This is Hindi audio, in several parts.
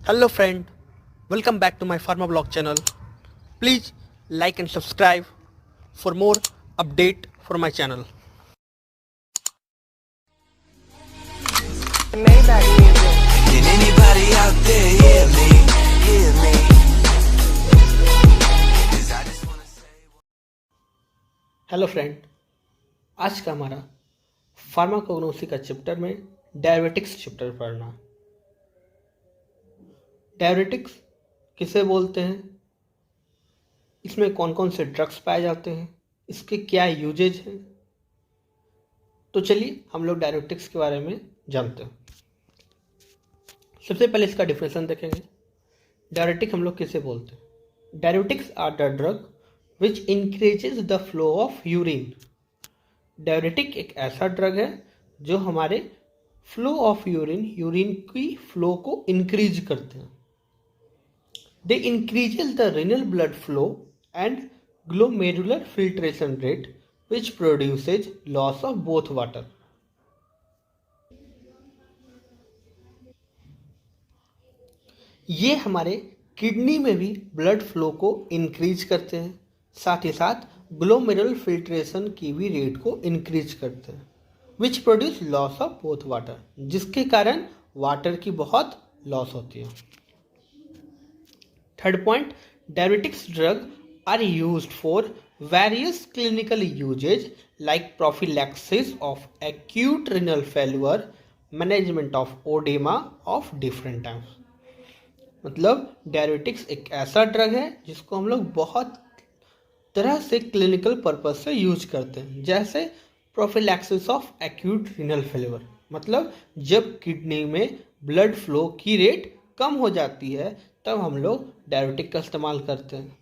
Hello friend, welcome back to my Pharma Blog channel. Please like and subscribe for more update for my channel. Maybach music. Can anybody out there hear me? Hear me? 'Cause I just wanna say. Hello friend, आज का हमारा फार्माकोग्नोसी का चैप्टर में डायबिटिक्स चैप्टर पढ़ना। डायबिटिक्स किसे बोलते हैं, इसमें कौन कौन से ड्रग्स पाए जाते हैं, इसके क्या यूजेज हैं। तो चलिए हम लोग डायबिटिक्स के बारे में जानते हैं। सबसे पहले इसका डिफिनेशन देखेंगे। डायबिटिक हम लोग किसे बोलते हैं? Diuretics are the drug which increases the flow of urine. Diuretic एक ऐसा ड्रग है जो हमारे फ्लो ऑफ यूरिन की फ्लो को इंक्रीज करते हैं। They increases the renal blood flow and glomerular filtration rate which produces loss of both water. ये हमारे किडनी में भी ब्लड फ्लो को इंक्रीज करते हैं, साथ ही साथ ग्लोमेरुलर फिल्ट्रेशन की भी रेट को इंक्रीज करते हैं, which produce loss of both water, जिसके कारण वाटर की बहुत लॉस होती है। Third point, diabetics drug are used for various clinical uses like prophylaxis of acute renal failure, management of edema of different types. मतलब डायबिटिक्स एक ऐसा ड्रग है जिसको हम लोग बहुत तरह से क्लिनिकल पर्पस से यूज करते हैं, जैसे prophylaxis of acute renal failure, मतलब जब किडनी में ब्लड फ्लो की रेट कम हो जाती है तब हम लोग डायबिटिक का इस्तेमाल करते हैं।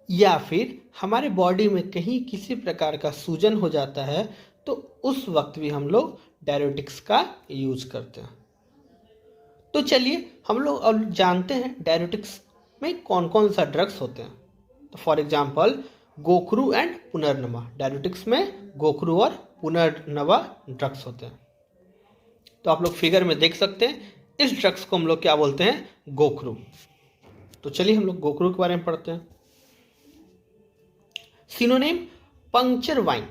या फिर हमारे बॉडी में कहीं किसी प्रकार का सूजन हो जाता है तो उस वक्त भी हम लोग डायबिटिक्स का यूज करते हैं। तो चलिए हम लोग अब जानते हैं डायबिटिक्स में कौन कौन सा ड्रग्स होते हैं। तो फॉर एग्जांपल गोखरू एंड पुनर्नवा, डायबिटिक्स में गोखरू और पुनर्नवा ड्रग्स होते हैं। तो आप लोग फिगर में देख सकते हैं, इस ड्रग्स को हम लोग क्या बोलते हैं? गोखरू। तो चलिए हम लोग गोखरू के बारे में पढ़ते हैं। Synonym puncture vine.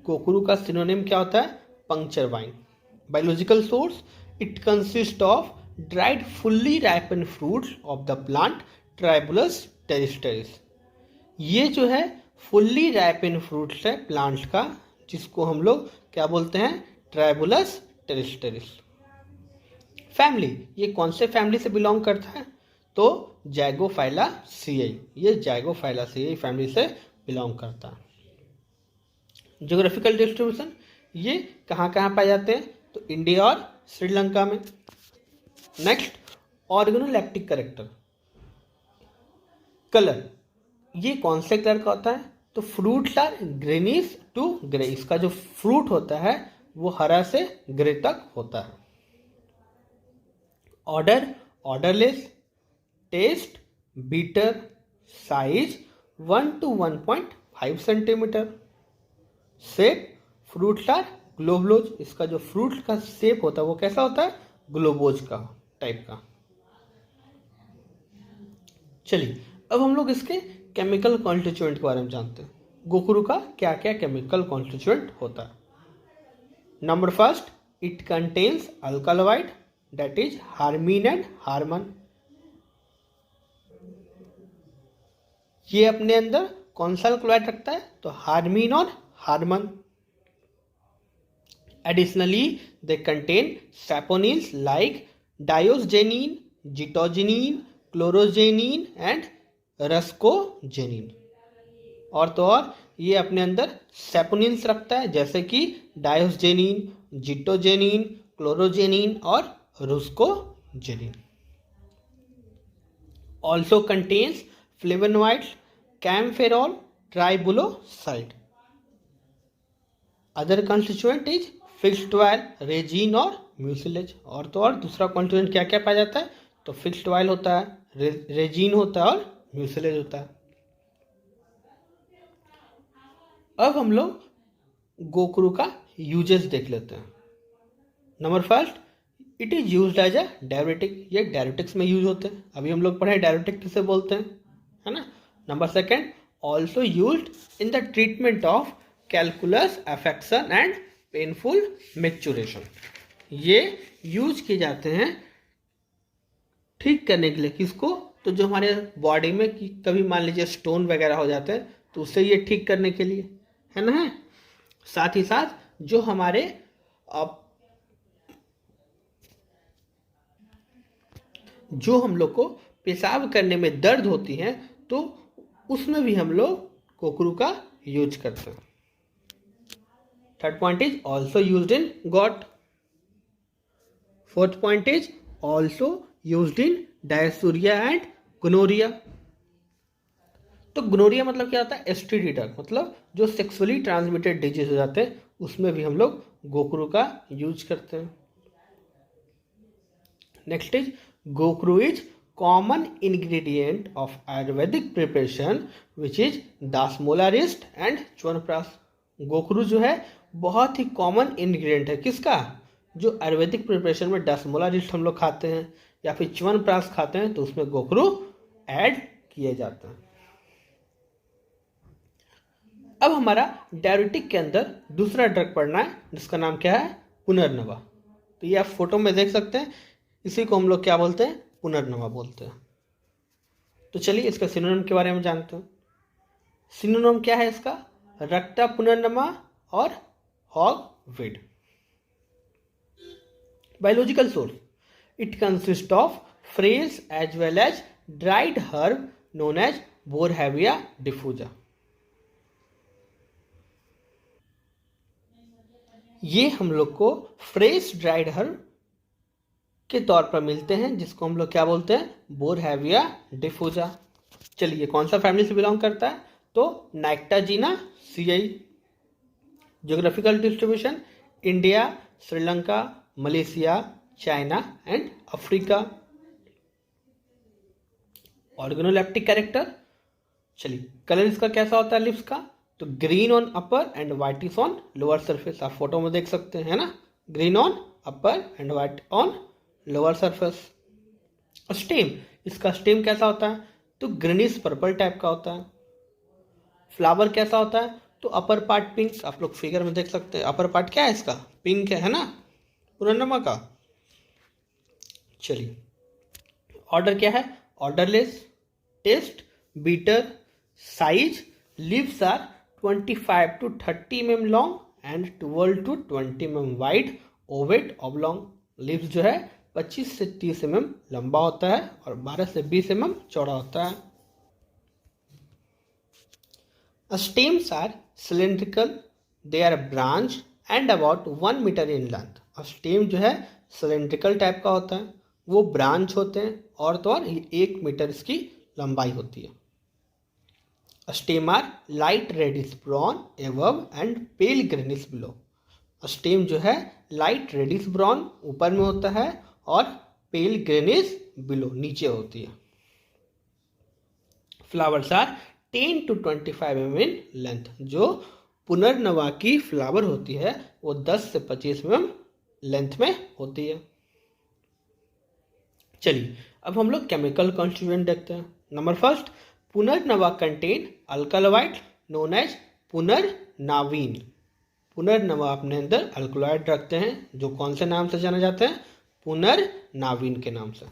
गोखरू का सिनोनिम क्या होता है? Puncture vine. Biological source, it consist of dried fully ripen fruits of the plant Tribulus terrestris. ये जो है फुल्ली राइपन फ्रूट्स है प्लांट का, जिसको हम लोग क्या बोलते हैं? ट्राइबुलस टेरिस्टेरिस। फैमिली, ये कौन से फैमिली से बिलोंग करता है? तो जाइगोफाइलासियाई, ये जाइगोफाइलासियाई फैमिली से बिलोंग करता है। ज्योग्राफिकल डिस्ट्रीब्यूशन, ये कहाँ कहाँ पाए जाते हैं? तो इंडिया और श्रीलंका में। Next, ऑर्गेनोलैक्टिक character. कलर, ये कौन से कलर का होता है? तो fruits are greenish to grey, इसका जो फ्रूट होता है वो हरा से ग्रे तक होता है। Odour, odourless. Taste, bitter. Size 1 to 1.5 centimetre. Shape, fruits are globose, इसका जो फ्रूट का शेप होता है वो कैसा होता है? ग्लोबोज का टाइप का। चलिए अब हम लोग इसके केमिकल कॉन्स्टिट्यूएंट के बारे में जानते हैं। गोखरू का क्या क्या केमिकल कॉन्स्टिट्यूएंट होता है। Number first, it contains alkaloid, that is harmine and harman. ये अपने अंदर कौन सा अल्कलॉइड रखता है? तो हार्मीन और harman. Additionally they contain saponins like diosgenin, gitogenin, chlorogenin and ruscogenin. और तो और ये अपने अंदर सैपोनिन्स रखता है, जैसे कि डायोजेनिन, जिटोजेनिन, क्लोरोजेनिन और ruscogenin. Also contains flavonoids, camphorol, tribuloside. Other constituent is fixed oil, resin और म्यूसिलेज। और तो और दूसरा कॉन्स्टिट्यूएंट क्या क्या पाया जाता है? तो फिक्स्ड ऑयल होता है, रेजिन होता है और म्यूसिलेज होता है। अब हम लोग गोखरू का यूजेस देख लेते हैं। Number first, it is use as a diuretic, ये डायरेटिक्स में यूज होते हैं। अभी हम लोग पढ़े डायरेटिक किसे बोलते हैं, है ना। Number second, also use in the treatment of calculus affection and painful maturation, ये यूज किए जाते हैं ठीक करने के लिए। किसको? तो जो हमारे बॉडी में कभी मान लीजिए स्टोन वगैरह हो जाते हैं तो उससे ये ठीक करने के लिए, है ना। है साथ ही साथ जो हमारे जो हम लोग को पेशाब करने में दर्द होती है तो उसमें भी हम लोग कोकरू का यूज करते हैं। Third point is also used in gout. Fourth point is also used in dysuria and gonorrhoea. तो गोनोरिया मतलब क्या होता है? एसटीडी ड्रग, मतलब जो सेक्सुअली ट्रांसमिटेड डिजीज हो जाते हैं उसमें भी हम लोग गोकरू का यूज करते हैं। नेक्स्ट इज गोकरू is common ingredient of Ayurvedic preparation which is Dashmoolarishta and Chyawanprash. गोकरू जो है बहुत ही कॉमन इंग्रेडिएंट है किसका? जो आयुर्वेदिक प्रिपरेशन में दासमोलारिस्ट हम लोग खाते हैं या फिर च्यवनप्राश खाते हैं तो उसमें गोकरू ऐड किए जाते हैं। अब हमारा डायरेटिक के अंदर दूसरा ड्रग पढ़ना है जिसका नाम क्या है? पुनर्नवा। तो ये आप फोटो में देख सकते हैं, इसी को हम लोग क्या बोलते हैं? पुनर्नवा बोलते हैं। तो चलिए इसका सिनोनिम के बारे में जानते हैं। सिनोनिम क्या है इसका? रक्ता पुनर्नमा और hogweed. Biological source, it consist of fresh as well as dried herb known as Boerhavia diffusa. ये हम लोग को फ्रेश ड्राइड हर्ब के तौर पर मिलते हैं जिसको हम लोग क्या बोलते हैं? बोरहैविया डिफ्यूजा। चलिए कौन सा फैमिली से बिलोंग करता है? तो nyctaginaceae. Geographical distribution, India, Sri Lanka, Malaysia, China and Africa. Organoleptic character, चलिए कलर इसका कैसा होता है लिप्स का? तो green on upper and whitish on lower surface. आप फोटो में देख सकते हैं, है ना। Green on upper and white on lower surface. Stem, इसका स्टेम कैसा होता है? तो ग्रीनिश पर्पल टाइप का होता है। फ्लावर कैसा होता है? तो अपर पार्ट पिंक, आप लोग फिगर में देख सकते हैं। अपर पार्ट क्या है इसका? पिंक है ना, पुनर्नमा का। चलिए ऑर्डर क्या है? Odourless, taste bitter, size, leaves are 25 to 30 mm long and 12 to 20 mm wide, ovate oblong. Leaves जो है 25 से 30 mm लंबा होता है और 12 से 20 mm चौड़ा होता है। Stems are cylindrical, they are branch and about 1 metre in length. Stem जो है सिलेंड्रिकल टाइप का होता है, वो ब्रांच होते हैं और तो और 1 मीटर इसकी लंबाई होती है। Stem are light reddish brown above and pale greenish below. Stem जो है लाइट रेडिश ब्राउन ऊपर में होता है और पेल ग्रीनिश बिलो नीचे होती है। Flowers are 10 to 25 mm in length. जो पुनर्नवा की फ्लावर होती है वो 10 से 25 mm लेंथ में होती है। चलिए अब हम लोग केमिकल कॉन्स्टिट्यूएंट देखते हैं। नंबर फर्स्ट, पुनर्नवा contain alkaloid known as punarnavine. पुनर्नवा अपने अंदर अल्कलॉइड रखते हैं जो कौन से नाम से जाने जाते हैं? पुनर्नावीन के नाम से।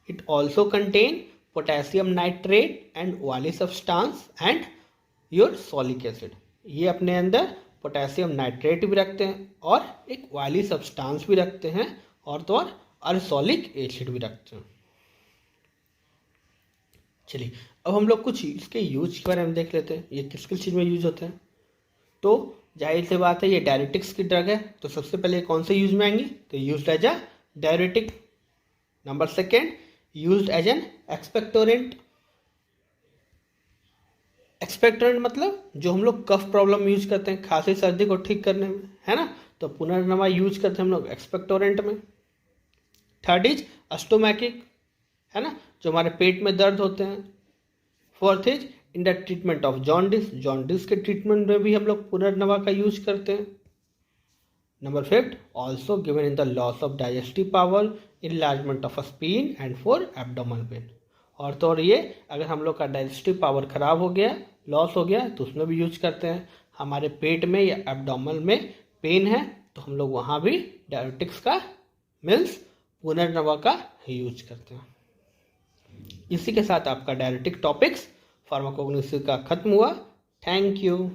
It also contain potassium nitrate and oily substance and ursolic acid. ये अपने अंदर पोटेशियम नाइट्रेट भी रखते हैं और एक ऑयली सब्सटेंस भी रखते हैं और तो और अर्सोलिक एसिड भी रखते हैं। चलिए अब हम लोग कुछ इसके यूज के बारे में देख लेते हैं, ये किस किस चीज़ में यूज होते हैं। तो जाहिर सी बात है ये डायरेटिक्स की ड्रग है, तो सबसे पहले कौन से यूज में आएंगी? तो used as a diuretic. Number second, used as an expectorant. Expectorant मतलब जो हम लोग कफ प्रॉब्लम यूज करते हैं खांसी सर्दी को ठीक करने में, है ना। तो पुनर्नवा यूज करते हैं हम लोग एक्सपेक्टोरेंट में। थर्ड इज अस्टोमैटिक, है ना, जो हमारे पेट में दर्द होते हैं। Fourth is in the treatment of jaundice, jaundice के ट्रीटमेंट में भी हम लोग पुनर्नवा का यूज करते हैं। Number 5 also given in the loss of digestive power, enlargement of spleen and for abdominal pain. और तो और ये अगर हम लोग का डाइजेस्टिव पावर खराब हो गया, लॉस हो गया, तो उसमें भी यूज करते हैं। हमारे पेट में या एब्डोमिनल में पेन है तो हम लोग वहाँ भी डायरेटिक्स का मीन्स पुनर्नवा का यूज करते हैं। इसी के साथ आपका डायरेटिक टॉपिक्स फार्माकोग्नोसिस का खत्म हुआ। Thank you.